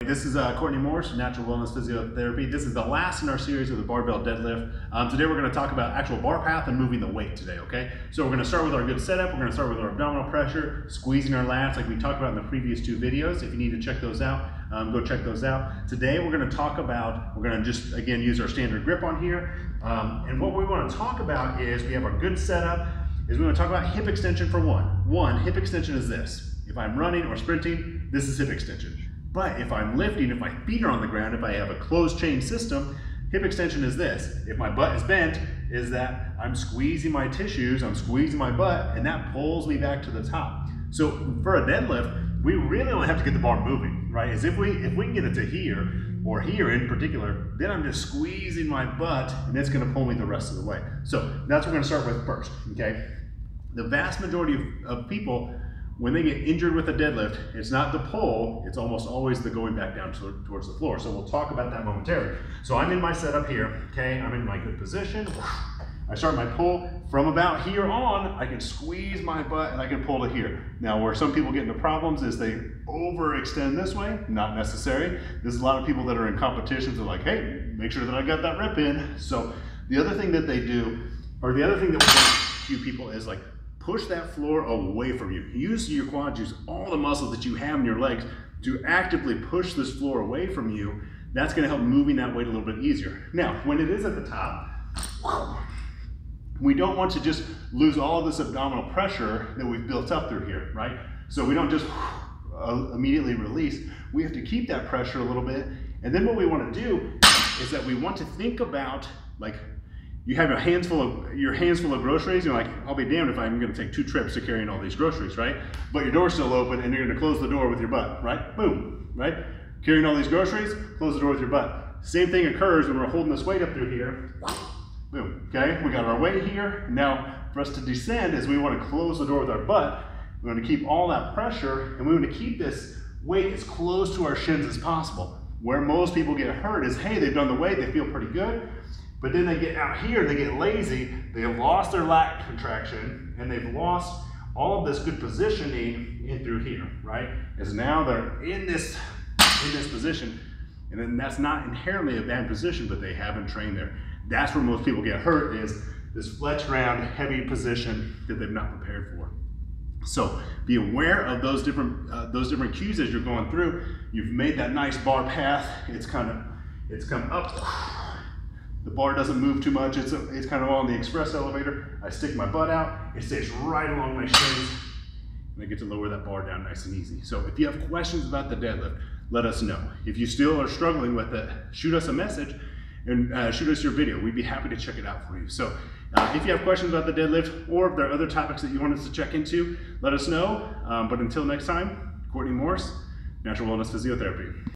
This is Courtney Morse, Natural Wellness Physiotherapy. This is the last in our series of the barbell deadlift. Today we're going to talk about actual bar path and moving the weight today, okay? So we're going to start with our good setup. We're going to start with our abdominal pressure, squeezing our lats like we talked about in the previous two videos. If you need to check those out, go check those out. Today we're going to talk about, we're going to just, again, use our standard grip on here. And what we want to talk about is we have our good setup, is we want to talk about hip extension for one. One, hip extension is this. If I'm running or sprinting, this is hip extension. But if I'm lifting, if my feet are on the ground, if I have a closed chain system, hip extension is this. If my butt is bent, is that I'm squeezing my tissues, I'm squeezing my butt, and that pulls me back to the top. So for a deadlift, we really only have to get the bar moving, right? Is if we can get it to here, or here in particular, then I'm just squeezing my butt, and it's gonna pull me the rest of the way. So that's what we're gonna start with first, okay? The vast majority of people, when they get injured with a deadlift, it's not the pull, it's almost always the going back down towards the floor. So we'll talk about that momentarily. So I'm in my setup here, okay? I'm in my good position. I start my pull. From about here on, I can squeeze my butt and I can pull to here. Now where some people get into problems is they overextend this way, not necessary. There's a lot of people that are in competitions are like, hey, make sure that I got that rep in. So the other thing that they do, or the other thing that we do a few people is like, push that floor away from you. Use your quads, use all the muscle that you have in your legs to actively push this floor away from you. That's gonna help moving that weight a little bit easier. Now, when it is at the top, we don't want to just lose all of this abdominal pressure that we've built up through here, right? So we don't just immediately release. We have to keep that pressure a little bit. And then what we wanna do is that we want to think about, like, you have your hands full of groceries, you're like, I'll be damned if I'm gonna take 2 trips to carrying all these groceries, right? But your door's still open and you're gonna close the door with your butt, right? Boom, right? Carrying all these groceries, close the door with your butt. Same thing occurs when we're holding this weight up through here. Boom, okay? We got our weight here. Now, for us to descend is we wanna close the door with our butt. We wanna keep all that pressure and we wanna keep this weight as close to our shins as possible. Where most people get hurt is, hey, they've done the weight, they feel pretty good, but then they get out here, they get lazy, they have lost their lat contraction, and they've lost all of this good positioning in through here, right? As now they're in this position, and then that's not inherently a bad position, but they haven't trained there. That's where most people get hurt, is this fletched round, heavy position that they've not prepared for. So be aware of those different cues as you're going through. You've made that nice bar path. It's come up. The bar doesn't move too much. It's kind of on the express elevator. I stick my butt out. It stays right along my shins. And I get to lower that bar down nice and easy. So if you have questions about the deadlift, let us know. If you still are struggling with it, shoot us a message and shoot us your video. We'd be happy to check it out for you. So if you have questions about the deadlift, or if there are other topics that you want us to check into, let us know. But until next time, Courtney Morse, Natural Wellness Physiotherapy.